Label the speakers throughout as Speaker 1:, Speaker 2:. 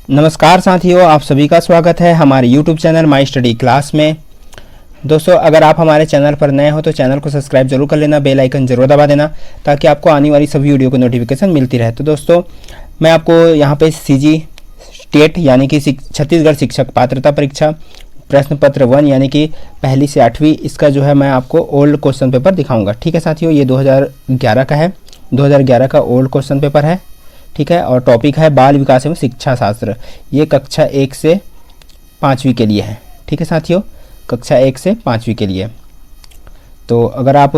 Speaker 1: नमस्कार साथियों, आप सभी का स्वागत है हमारे YouTube channel my study class में। दोस्तों, अगर आप हमारे चैनल पर नए हो तो चैनल को सब्सक्राइब जरूर कर लेना, बेल आइकन जरूर दबा देना ताकि आपको आने वाली सभी वीडियो की नोटिफिकेशन मिलती रहे। तो दोस्तों, मैं आपको यहाँ पे CG स्टेट यानी कि छत्तीसगढ़ शिक्षक पात्रता परीक्षा प्रश्न पत्र 1 यानी कि पहली से 8वीं, इसका जो है मैं आपको ओल्ड क्वेश्चन पेपर दिखाऊंगा। ठीक है साथियों, ये 2011 का है, 2011 का ओल्ड क्वेश्चन पेपर है। ठीक है, और टॉपिक है बाल विकास एवं शिक्षा शास्त्र। ये कक्षा 1 से 5वीं के लिए है। ठीक है साथियों, कक्षा 1 से 5वीं के लिए। तो अगर आप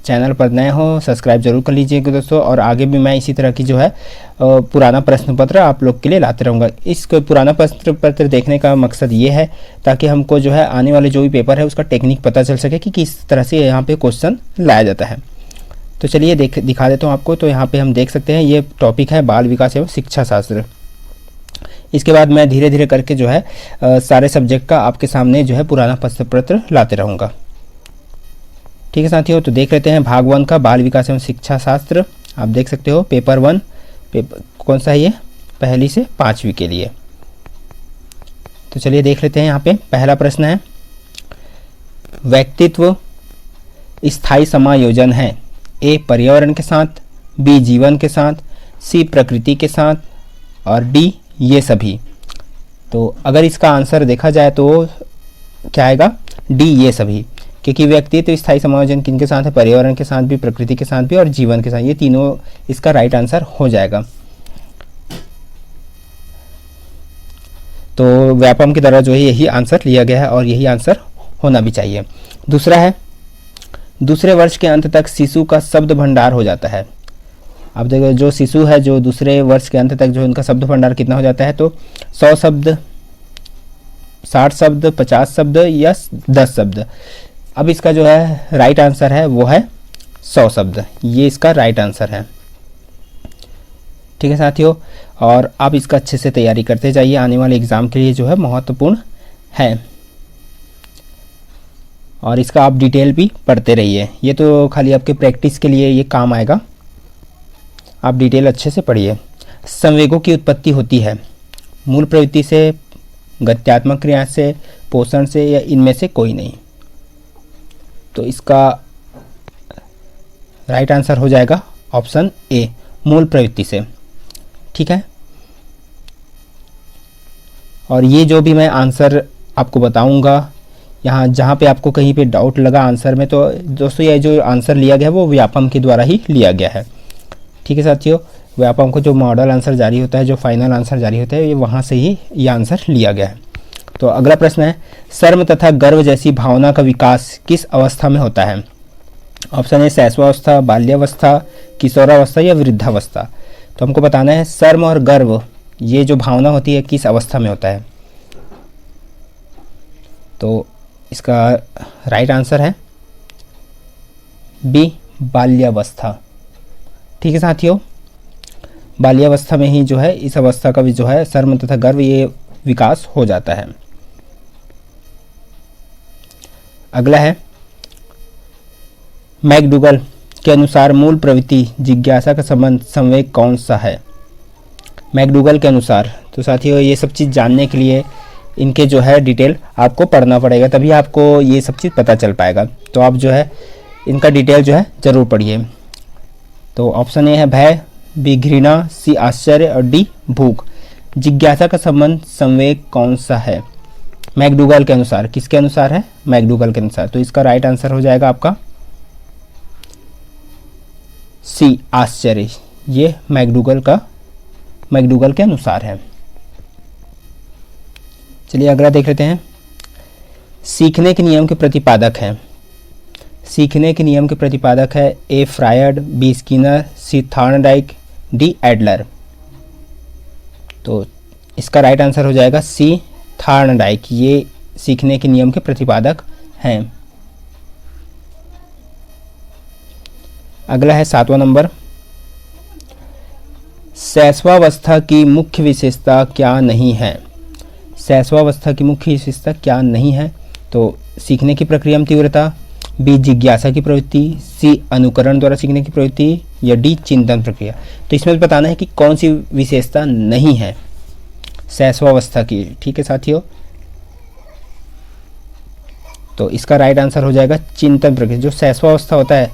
Speaker 1: चैनल पर नए हो सब्सक्राइब जरूर कर लीजिएगा दोस्तों, और आगे भी मैं इसी तरह की जो है पुराना प्रश्न पत्र आप लोग के लिए लाते रहूँगा। इस पुराना प्रश्न पत्र देखने का मकसद ये है ताकि हमको जो है आने वाले जो भी पेपर है उसका टेक्निक पता चल सके कि किस तरह से यहाँ पे क्वेश्चन लाया जाता है। तो चलिए दिखा देता हूँ आपको। तो यहाँ पे हम देख सकते हैं ये टॉपिक है बाल विकास एवं शिक्षा शास्त्र। इसके बाद मैं धीरे धीरे करके जो है सारे सब्जेक्ट का आपके सामने जो है पुराना प्रश्न पत्र लाते रहूँगा। ठीक है साथियों, तो देख लेते हैं भाग 1 का बाल विकास एवं शिक्षा शास्त्र। आप देख सकते हो पेपर 1 पेपर कौन सा है, ये पहली से 5वीं के लिए। तो चलिए देख लेते हैं। यहाँ पे पहला प्रश्न है, व्यक्तित्व स्थायी समायोजन है। ए पर्यावरण के साथ, बी जीवन के साथ, सी प्रकृति के साथ और डी ये सभी। तो अगर इसका आंसर देखा जाए तो क्या आएगा, डी ये सभी, क्योंकि व्यक्तित्व स्थायी समायोजन किनके साथ है, पर्यावरण के साथ भी, प्रकृति के साथ भी और जीवन के साथ, ये तीनों इसका राइट आंसर हो जाएगा। तो व्यापम की तरह जो है यही आंसर लिया गया है और यही आंसर होना भी चाहिए। दूसरा है, दूसरे वर्ष के अंत तक शिशु का शब्द भंडार हो जाता है। अब देखो, जो शिशु है जो दूसरे वर्ष के अंत तक जो उनका शब्द भंडार कितना हो जाता है, तो 100 शब्द, 60 शब्द, 50 शब्द या 10 शब्द। अब इसका जो है राइट आंसर है वो है 100 शब्द, ये इसका राइट आंसर है। ठीक है साथियों, और आप इसका अच्छे से तैयारी करते जाइए, आने वाले एग्जाम के लिए जो है महत्वपूर्ण है और इसका आप डिटेल भी पढ़ते रहिए। ये तो खाली आपके प्रैक्टिस के लिए ये काम आएगा, आप डिटेल अच्छे से पढ़िए। संवेगों की उत्पत्ति होती है मूल प्रवृत्ति से, गत्यात्मक क्रिया से, पोषण से या इनमें से कोई नहीं। तो इसका राइट आंसर हो जाएगा ऑप्शन ए, मूल प्रवृत्ति से। ठीक है, और ये जो भी मैं आंसर आपको बताऊंगा यहाँ, जहाँ पे आपको कहीं पे डाउट लगा आंसर में, तो दोस्तों ये जो आंसर लिया गया है वो व्यापम के द्वारा ही लिया गया है। ठीक है साथियों, व्यापम को जो मॉडल आंसर जारी होता है, जो फाइनल आंसर जारी होता है, ये वहाँ से ही ये आंसर लिया गया है। तो अगला प्रश्न है, शर्म तथा गर्व जैसी भावना का विकास किस अवस्था में होता है। ऑप्शन ए शैशवावस्था, बाल्यावस्था, किशोरावस्था या वृद्धावस्था। तो हमको बताना है शर्म और गर्व ये जो भावना होती है किस अवस्था में होता है। तो इसका राइट आंसर है बी, बाल्यावस्था। ठीक है साथियों, बाल्यावस्था में ही जो है इस अवस्था का भी जो है शर्म तथा गर्व ये विकास हो जाता है। अगला है, मैकडूगल के अनुसार मूल प्रवृत्ति जिज्ञासा का संबंध संवेग कौन सा है। मैकडूगल के अनुसार, तो साथियों ये सब चीज़ जानने के लिए इनके जो है डिटेल आपको पढ़ना पड़ेगा, तभी आपको ये सब चीज़ पता चल पाएगा। तो आप जो है इनका डिटेल जो है ज़रूर पढ़िए। तो ऑप्शन ए है भय, बी घृणा, सी आश्चर्य और डी भूख। जिज्ञासा का संबंध संवेग कौन सा है मैकडूगल के अनुसार, किसके अनुसार है, मैकडूगल के अनुसार। तो इसका राइट आंसर हो जाएगा आपका सी, आश्चर्य। ये मैकडूगल के अनुसार है। चलिए अगला देख लेते हैं, सीखने के नियम के प्रतिपादक हैं। सीखने के नियम के प्रतिपादक है ए फ्रायड, बी स्किनर, सी थॉर्नडाइक, डी एडलर। तो इसका राइट आंसर हो जाएगा सी, थॉर्नडाइक। ये सीखने के नियम के प्रतिपादक हैं। अगला है 7वां नंबर, शैशवावस्था की मुख्य विशेषता क्या नहीं है। शैशवावस्था की मुख्य विशेषता क्या नहीं है, तो सीखने की प्रक्रिया में तीव्रता, बी जिज्ञासा की प्रवृत्ति, सी अनुकरण द्वारा सीखने की प्रवृत्ति या डी चिंतन प्रक्रिया। तो इसमें बताना है कि कौन सी विशेषता नहीं है शैशवावस्था की। ठीक है साथियों, तो इसका राइट आंसर हो जाएगा चिंतन प्रक्रिया। जो शैशवावस्था होता है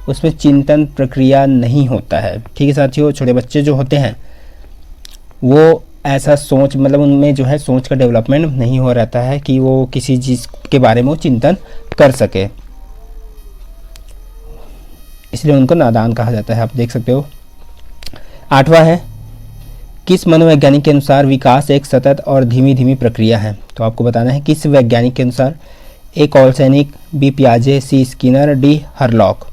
Speaker 1: उसमें चिंतन प्रक्रिया नहीं होता है। ठीक है साथियों, छोटे बच्चे जो होते हैं वो ऐसा सोच, मतलब उनमें जो है सोच का डेवलपमेंट नहीं हो रहता है कि वो किसी चीज़ के बारे में वो चिंतन कर सके, इसलिए उनको नादान कहा जाता है। आप देख सकते हो। 8वां है, किस मनोवैज्ञानिक के अनुसार विकास एक सतत और धीमी धीमी प्रक्रिया है। तो आपको बताना है किस वैज्ञानिक के अनुसार। ए कॉलसैनिक, बी पियाजे, सी स्किनर, डी हरलॉक।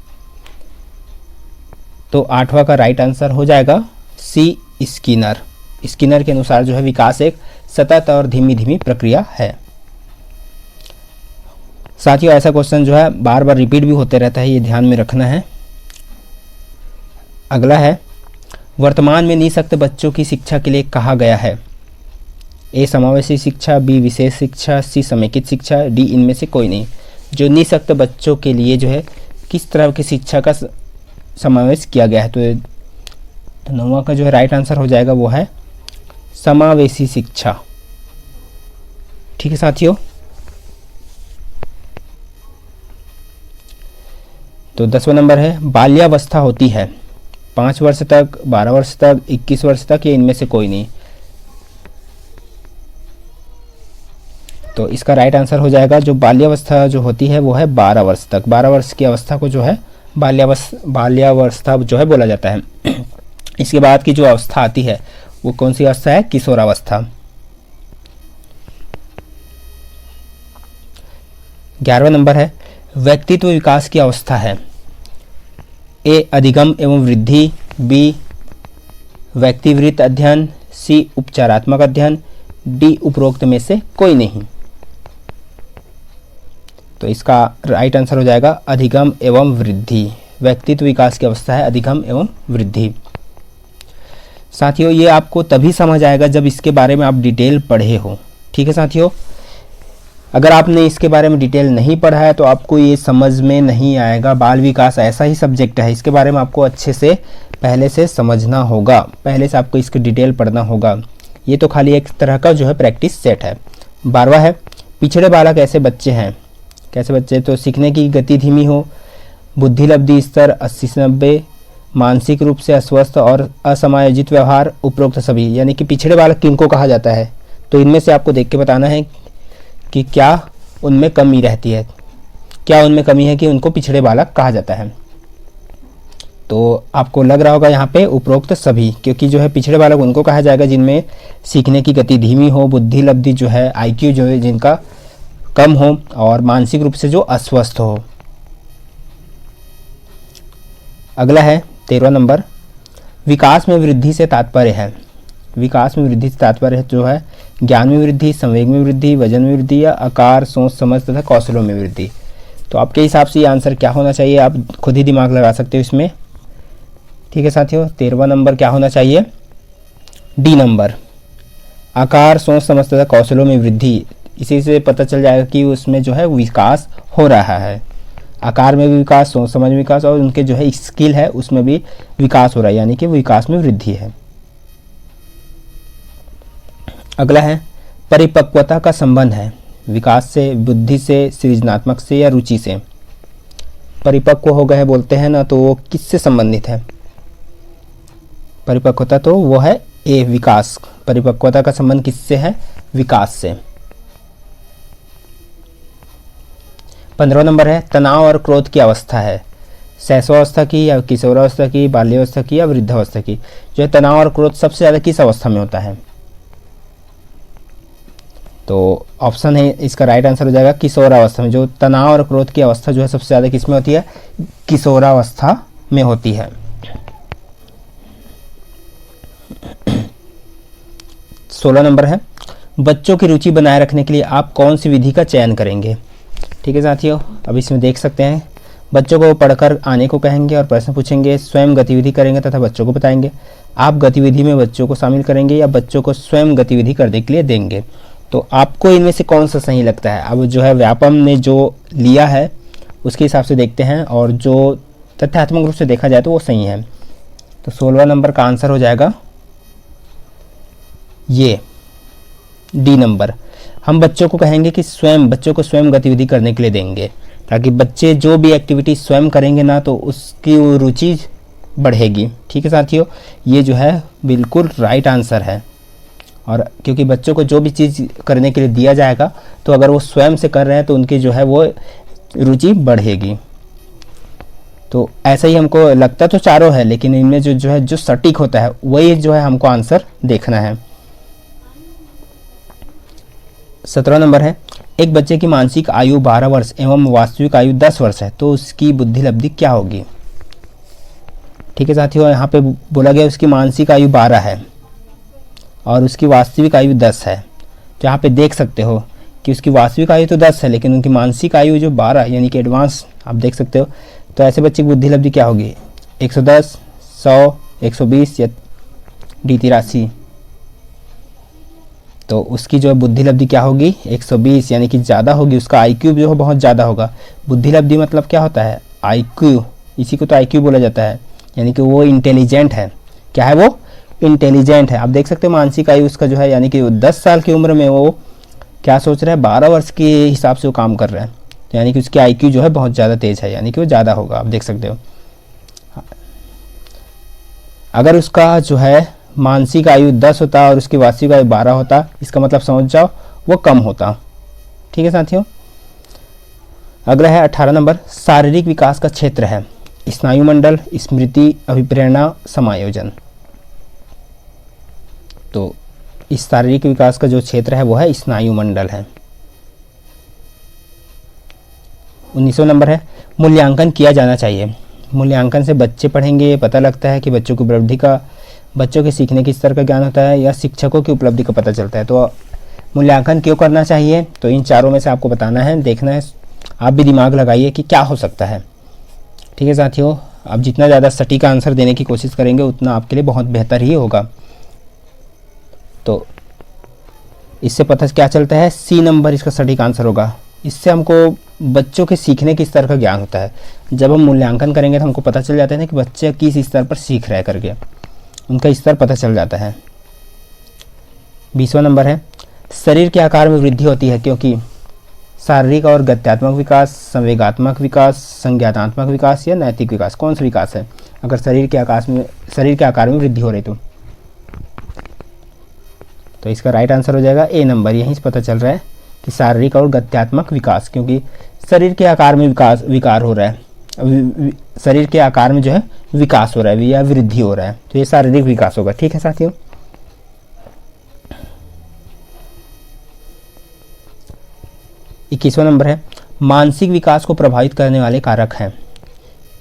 Speaker 1: तो 8वां का राइट आंसर हो जाएगा सी स्किनर। स्किनर के अनुसार जो है विकास एक सतत और धीमी धीमी प्रक्रिया है। साथियों ऐसा क्वेश्चन जो है बार बार रिपीट भी होते रहता है, ये ध्यान में रखना है। अगला है, वर्तमान में निःशक्त बच्चों की शिक्षा के लिए कहा गया है। ए समावेशी शिक्षा, बी विशेष शिक्षा, सी समेकित शिक्षा, डी इनमें से कोई नहीं। जो निःशक्त बच्चों के लिए जो है किस तरह की शिक्षा का समावेश किया गया है। तो 9वां का जो है राइट आंसर हो जाएगा वो है समावेशी शिक्षा। ठीक है साथियों, तो 10वां नंबर है, बाल्यावस्था होती है 5 वर्ष तक, 12 वर्ष तक, 21 वर्ष तक, या इनमें से कोई नहीं। तो इसका राइट आंसर हो जाएगा जो बाल्यावस्था जो होती है वो है 12 वर्ष तक। 12 वर्ष की अवस्था को जो है बाल्यावस्था जो है बोला जाता है। इसके बाद की जो अवस्था आती है वो कौन सी अवस्था है? किशोरावस्था। 11वां नंबर है, व्यक्तित्व विकास की अवस्था है। ए अधिगम एवं वृद्धि, बी व्यक्तिवृत्त अध्ययन, सी उपचारात्मक अध्ययन, डी उपरोक्त में से कोई नहीं। तो इसका राइट आंसर हो जाएगा अधिगम एवं वृद्धि। व्यक्तित्व विकास की अवस्था है अधिगम एवं वृद्धि। साथियों ये आपको तभी समझ आएगा जब इसके बारे में आप डिटेल पढ़े हो। ठीक है साथियों, अगर आपने इसके बारे में डिटेल नहीं पढ़ा है तो आपको ये समझ में नहीं आएगा। बाल विकास ऐसा ही सब्जेक्ट है, इसके बारे में आपको अच्छे से पहले से समझना होगा, पहले से आपको इसकी डिटेल पढ़ना होगा। ये तो खाली एक तरह का जो है प्रैक्टिस सेट है। 12वां है, पिछड़े बालक ऐसे बच्चे हैं। कैसे बच्चे? तो सीखने की गति धीमी हो, बुद्धि लब्धि स्तर 80 से 90, मानसिक रूप से अस्वस्थ और असमायोजित व्यवहार, उपरोक्त सभी। यानी कि पिछड़े बालक किनको कहा जाता है? तो इनमें से आपको देख के बताना है कि क्या उनमें कमी रहती है, क्या उनमें कमी है कि उनको पिछड़े बालक कहा जाता है। तो आपको लग रहा होगा यहाँ पे उपरोक्त सभी, क्योंकि जो है पिछड़े बालक उनको कहा जाएगा जिनमें सीखने की गति धीमी हो, बुद्धि लब्धि जो है IQ जो है जिनका कम हो, और मानसिक रूप से जो अस्वस्थ हो। अगला है 13वां नंबर, विकास में वृद्धि से तात्पर्य है। विकास में वृद्धि से तात्पर्य जो है ज्ञान में वृद्धि, संवेग में वृद्धि, वजन में वृद्धि, या आकार, सोच समझ तथा कौशलों में वृद्धि। तो आपके हिसाब से ये आंसर क्या होना चाहिए? आप खुद ही दिमाग लगा सकते हो इसमें। ठीक है साथियों, 13वां नंबर क्या होना चाहिए? डी नंबर, आकार, सोच समझ तथा कौशलों में वृद्धि। इसी से पता चल जाएगा कि उसमें जो है विकास हो रहा है। आकार में भी विकास, सोच समझ में विकास, और उनके जो है स्किल है उसमें भी विकास हो रहा है, यानी कि विकास में वृद्धि है। अगला है, परिपक्वता का संबंध है विकास से, बुद्धि से, सृजनात्मक से, या रुचि से। परिपक्व हो गए बोलते हैं ना, तो वो किससे संबंधित है? परिपक्वता तो वो है ए विकास। परिपक्वता का संबंध किससे है? विकास से। 15वां नंबर है, तनाव और क्रोध की अवस्था है। शैशवावस्था की, या किशोरावस्था की, बाल्यावस्था की, या वृद्धावस्था की। जो है तनाव और क्रोध सबसे ज़्यादा किस अवस्था में होता है? तो ऑप्शन है इसका राइट आंसर हो जाएगा किशोरावस्था में। जो तनाव और क्रोध की अवस्था जो है सबसे ज़्यादा किस में होती है? किशोरावस्था में होती है। 16 नंबर है, बच्चों की रुचि बनाए रखने के लिए आप कौन सी विधि का चयन करेंगे? ठीक है साथियों, अब इसमें देख सकते हैं, बच्चों को पढ़कर आने को कहेंगे और प्रश्न पूछेंगे, स्वयं गतिविधि करेंगे तथा बच्चों को बताएंगे। आप गतिविधि में बच्चों को शामिल करेंगे या बच्चों को स्वयं गतिविधि करने के लिए देंगे। तो आपको इनमें से कौन सा सही लगता है? अब जो है व्यापम ने जो लिया है उसके हिसाब से देखते हैं, और जो तथ्यात्मक रूप से देखा जाए तो वो सही है। तो 16वां नंबर का आंसर हो जाएगा ये डी नंबर, हम बच्चों को कहेंगे कि बच्चों को स्वयं गतिविधि करने के लिए देंगे, ताकि बच्चे जो भी एक्टिविटी स्वयं करेंगे ना तो उसकी वो रुचि बढ़ेगी। ठीक है साथियों, ये जो है बिल्कुल राइट आंसर है। और क्योंकि बच्चों को जो भी चीज़ करने के लिए दिया जाएगा तो अगर वो स्वयं से कर रहे हैं तो उनकी जो है वो रुचि बढ़ेगी। तो ऐसा ही हमको लगता तो चारों है, लेकिन इनमें जो है जो सटीक होता है वही जो है हमको आंसर देखना है। 17 नंबर है, एक बच्चे की मानसिक आयु 12 वर्ष एवं वास्तविक आयु 10 वर्ष है तो उसकी बुद्धि लब्धि क्या होगी। ठीक है साथियों, यहाँ पे बोला गया उसकी मानसिक आयु 12 है और उसकी वास्तविक आयु 10 है। तो यहाँ पे देख सकते हो कि उसकी वास्तविक आयु तो 10 है लेकिन उनकी मानसिक आयु जो 12 यानी कि एडवांस आप देख सकते हो। तो ऐसे बच्चे की बुद्धि लब्धि क्या होगी, 110, 100, 120 या डी 83। तो उसकी जो बुद्धि लब्धि क्या होगी, 120 यानी कि ज़्यादा होगी। उसका आईक्यू जो है बहुत ज़्यादा होगा। बुद्धि लब्धि मतलब क्या होता है, आईक्यू, इसी को तो आईक्यू बोला जाता है, यानी कि वो इंटेलिजेंट है। क्या है वो, इंटेलिजेंट है। आप देख सकते हो मानसिक आयु उसका जो है यानी कि 10 साल की उम्र में वो क्या सोच रहा है, 12 वर्ष के हिसाब से वो काम कर रहा है। तो यानी कि उसकी आईक्यू जो है बहुत ज़्यादा तेज है, यानी कि वो ज़्यादा होगा। आप देख सकते हो अगर उसका जो है मानसिक आयु 10 होता और उसकी वास्तविक आयु 12 होता, इसका मतलब समझ जाओ वो कम होता। ठीक है साथियों, अगला है 18 नंबर, शारीरिक विकास का क्षेत्र है स्नायुमंडल, स्मृति, अभिप्रेरणा, समायोजन। तो इस शारीरिक विकास का जो क्षेत्र है वो है स्नायुमंडल है। 19वां नंबर है, मूल्यांकन किया जाना चाहिए। मूल्यांकन से बच्चे पढ़ेंगे, पता लगता है कि बच्चों की उपलब्धि का, बच्चों के सीखने के स्तर का ज्ञान होता है या शिक्षकों की उपलब्धि का पता चलता है। तो मूल्यांकन क्यों करना चाहिए, तो इन चारों में से आपको बताना है, देखना है। आप भी दिमाग लगाइए कि क्या हो सकता है। ठीक है साथियों, आप जितना ज़्यादा सटीक आंसर देने की कोशिश करेंगे उतना आपके लिए बहुत बेहतर ही होगा। तो इससे पता क्या चलता है, सी नंबर इसका सटीक आंसर होगा। इससे हमको बच्चों के सीखने के स्तर का ज्ञान होता है। जब हम मूल्यांकन करेंगे तो हमको पता चल जाता है ना कि बच्चे किस स्तर पर सीख रहे करके, उनका स्तर पता चल जाता है। 20वां नंबर है, शरीर के आकार में वृद्धि होती है क्योंकि शारीरिक और गत्यात्मक विकास, संवेगात्मक विकास, संज्ञानात्मक विकास या नैतिक विकास। कौन सा विकास है अगर शरीर के आकार में वृद्धि हो रही तो इसका राइट आंसर हो जाएगा ए नंबर। यहीं से पता चल रहा है कि शारीरिक और गत्यात्मक विकास, क्योंकि शरीर के आकार में विकार हो रहा है, शरीर के आकार में जो है विकास हो रहा है या वृद्धि हो रहा है, तो ये शारीरिक विकास होगा। ठीक है साथियों, 21वां नंबर है, मानसिक विकास को प्रभावित करने वाले कारक हैं।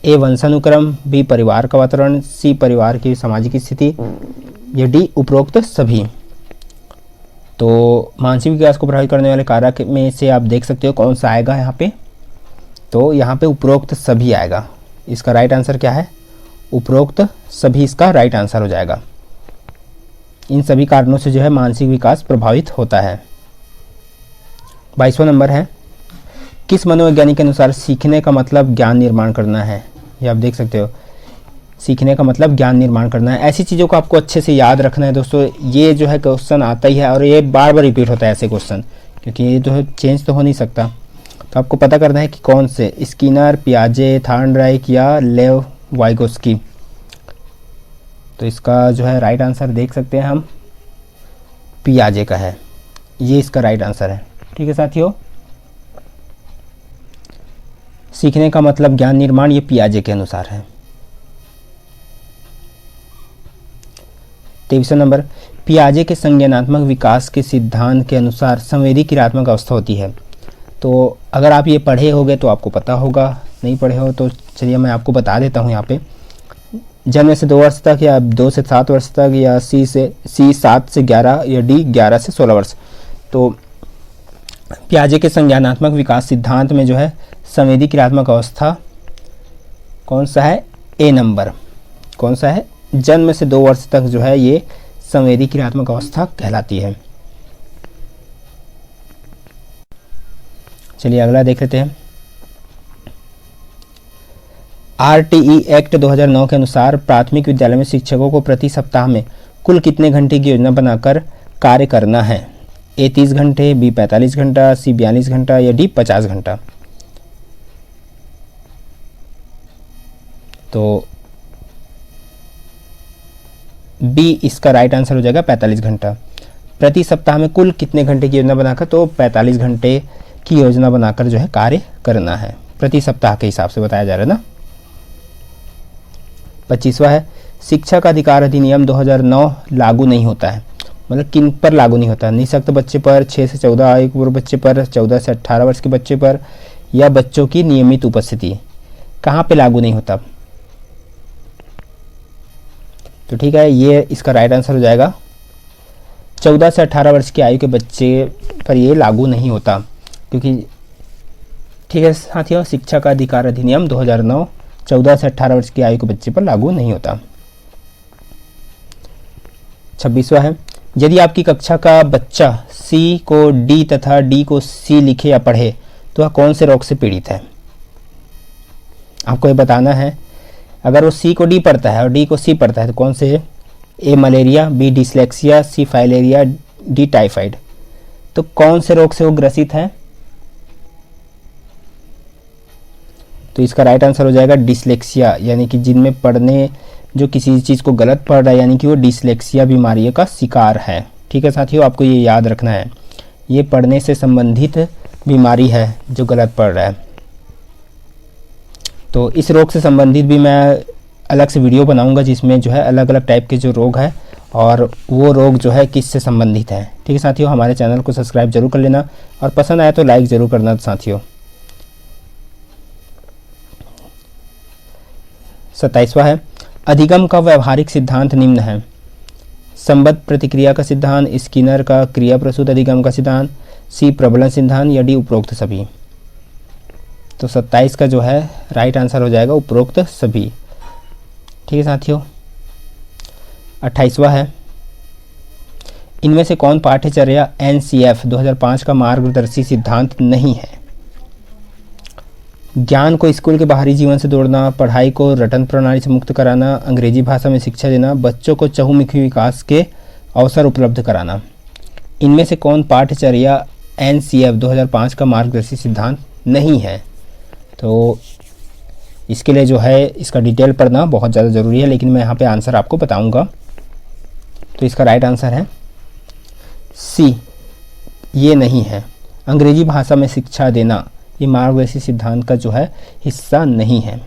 Speaker 1: ए वंशानुक्रम, बी परिवार का वातावरण, सी परिवार की सामाजिक स्थिति या डी उपरोक्त सभी। तो मानसिक विकास को प्रभावित करने वाले कारक में से आप देख सकते हो कौन सा आएगा यहाँ पे, तो यहाँ पे उपरोक्त सभी आएगा। इसका राइट आंसर क्या है, उपरोक्त सभी इसका राइट आंसर हो जाएगा। इन सभी कारणों से जो है मानसिक विकास प्रभावित होता है। 22वां नंबर है, किस मनोवैज्ञानिक के अनुसार सीखने का मतलब ज्ञान निर्माण करना है। ये आप देख सकते हो, सीखने का मतलब ज्ञान निर्माण करना है। ऐसी चीज़ों को आपको अच्छे से याद रखना है दोस्तों। ये जो है क्वेश्चन आता ही है और ये बार बार रिपीट होता है ऐसे क्वेश्चन, क्योंकि ये जो है चेंज तो हो नहीं सकता। तो आपको पता करना है कि कौन से, स्किनर, पियाजे, थॉर्नडाइक या लेव वाइगोस्की। तो इसका जो है राइट आंसर देख सकते हैं हम, पियाजे का है, ये इसका राइट आंसर है। ठीक है साथियों, सीखने का मतलब ज्ञान निर्माण, ये पियाजे के अनुसार है। 23वां नंबर, पियाजे के संज्ञानात्मक विकास के सिद्धांत के अनुसार संवेदी क्रियात्मक अवस्था होती है। तो अगर आप ये पढ़े होगे तो आपको पता होगा, नहीं पढ़े हो तो चलिए मैं आपको बता देता हूँ। यहाँ पे जन्म से 2 वर्ष तक या 2 से 7 वर्ष तक या सी 7 से 11 या डी 11 से 16 वर्ष। तो पियाजे के संज्ञानात्मक विकास सिद्धांत में जो है संवेदी क्रियात्मक अवस्था कौन सा है, ए नंबर। कौन सा है, जन्म से 2 वर्ष तक जो है ये संवेदी क्रियात्मक अवस्था कहलाती है। चलिए अगला देख लेते हैं। RTE एक्ट 2009 के अनुसार प्राथमिक विद्यालय में शिक्षकों को प्रति सप्ताह में कुल कितने घंटे की योजना बनाकर कार्य करना है। ए 30 घंटे, बी 45 घंटा, सी 42 घंटा या डी 50 घंटा। तो बी इसका राइट आंसर हो जाएगा 45 घंटा। प्रति सप्ताह में कुल कितने घंटे की योजना बनाकर, तो 45 घंटे की योजना बनाकर जो है कार्य करना है, प्रति सप्ताह के हिसाब से बताया जा रहा है ना। 25वां है, शिक्षा का अधिकार अधिनियम 2009 लागू नहीं होता है, मतलब किन पर लागू नहीं होता है? निःशक्त बच्चे पर, 6 से 14 आयु वर्ग बच्चे पर, 14 से 18 वर्ष के बच्चे पर, या बच्चों की नियमित उपस्थिति, कहाँ पे लागू नहीं होता? तो ठीक है, ये इसका राइट आंसर हो जाएगा 14 से 18 वर्ष की आयु के बच्चे पर ये लागू नहीं होता, क्योंकि ठीक है साथियों, शिक्षा का अधिकार अधिनियम 2009 14 से 18 वर्ष की आयु के बच्चे पर लागू नहीं होता। 26वां है, यदि आपकी कक्षा का बच्चा सी को डी तथा डी को सी लिखे या पढ़े तो वह कौन से रोग से पीड़ित है? आपको ये बताना है। अगर वो सी को डी पढ़ता है और डी को सी पढ़ता है तो कौन से? ए मलेरिया, बी डिसलेक्सिया, सी फाइलेरिया, डी टाइफाइड। तो कौन से रोग से वो ग्रसित है? तो इसका राइट आंसर हो जाएगा डिसलेक्सिया, यानी कि जिनमें पढ़ने जो किसी चीज़ को गलत पढ़ रहा है, यानी कि वो डिसलेक्सिया बीमारी का शिकार है। ठीक है साथियों, आपको ये याद रखना है, ये पढ़ने से संबंधित बीमारी है जो गलत पढ़ रहा है। तो इस रोग से संबंधित भी मैं अलग से वीडियो बनाऊंगा, जिसमें जो है अलग अलग टाइप के जो रोग है और वो रोग जो है किससे संबंधित है। ठीक है साथियों, हमारे चैनल को सब्सक्राइब जरूर कर लेना और पसंद आया तो लाइक ज़रूर करना साथियों। 27वां है, अधिगम का व्यवहारिक सिद्धांत निम्न है। संबद्ध प्रतिक्रिया का सिद्धांत, स्किनर का क्रिया प्रसूत अधिगम का सिद्धांत, सी प्रबलन सिद्धांत या डी उपरोक्त सभी। तो 27 का जो है राइट आंसर हो जाएगा उपरोक्त सभी। ठीक है साथियों। 28वां है, इनमें से कौन पाठ्यचर्या NCF 2005 का मार्गदर्शी सिद्धांत नहीं है? ज्ञान को स्कूल के बाहरी जीवन से जोड़ना, पढ़ाई को रटन प्रणाली से मुक्त कराना, अंग्रेजी भाषा में शिक्षा देना, बच्चों को चहुमुखी विकास के अवसर उपलब्ध कराना। इनमें से कौन पाठ्यचर्या NCF 2005 का मार्गदर्शी सिद्धांत नहीं है? तो इसके लिए जो है इसका डिटेल पढ़ना बहुत ज़्यादा ज़रूरी है, लेकिन मैं यहाँ पे आंसर आपको बताऊँगा। तो इसका राइट आंसर है सी, ये नहीं है। अंग्रेजी भाषा में शिक्षा देना ये मार्गदर्शी सिद्धांत का जो है हिस्सा नहीं है।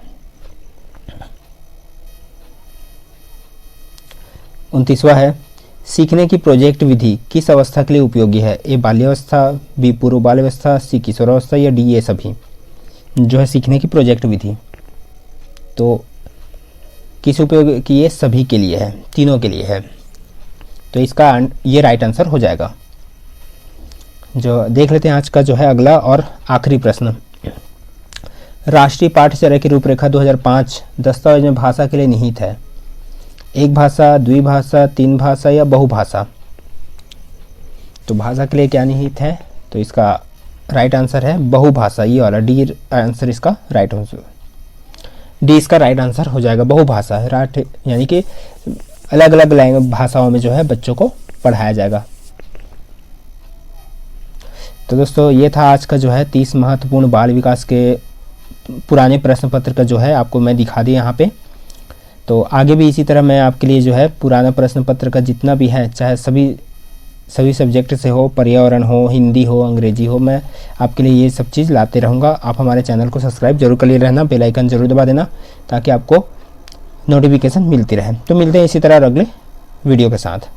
Speaker 1: 29वां है, सीखने की प्रोजेक्ट विधि किस अवस्था के लिए उपयोगी है? ए बाल्यावस्था, बी पूर्व बाल्यावस्था, सी किशोरावस्था या डी ये सभी। जो है सीखने की प्रोजेक्ट विधि तो किस उपयोग की? ये सभी के लिए है, तीनों के लिए है। तो इसका ये राइट आंसर हो जाएगा। जो देख लेते हैं आज का जो है अगला और आखिरी प्रश्न। राष्ट्रीय पाठ्यचर्या की रूपरेखा 2005 दस्तावेज में भाषा के लिए निहित है। एक भाषा, द्विभाषा, तीन भाषा या बहुभाषा। तो भाषा के लिए क्या निहित है? तो इसका राइट आंसर है बहुभाषा, ये वाला डी आंसर इसका राइट आंसर। डी इसका राइट आंसर हो जाएगा, बहुभाषा है राइट, यानी कि अलग अलग भाषाओं में जो है बच्चों को पढ़ाया जाएगा। तो दोस्तों ये था आज का जो है 30 महत्वपूर्ण बाल विकास के पुराने प्रश्न पत्र का जो है आपको मैं दिखा दिया यहाँ पे। तो आगे भी इसी तरह मैं आपके लिए जो है पुराना प्रश्न पत्र का जितना भी है, चाहे सभी सब्जेक्ट से हो, पर्यावरण हो, हिंदी हो, अंग्रेजी हो, मैं आपके लिए ये सब चीज़ लाते रहूँगा। आप हमारे चैनल को सब्सक्राइब जरूर कर लिए रहना, बेल आइकन जरूर दबा देना ताकि आपको नोटिफिकेशन मिलती रहे। तो मिलते हैं इसी तरह अगले वीडियो के साथ।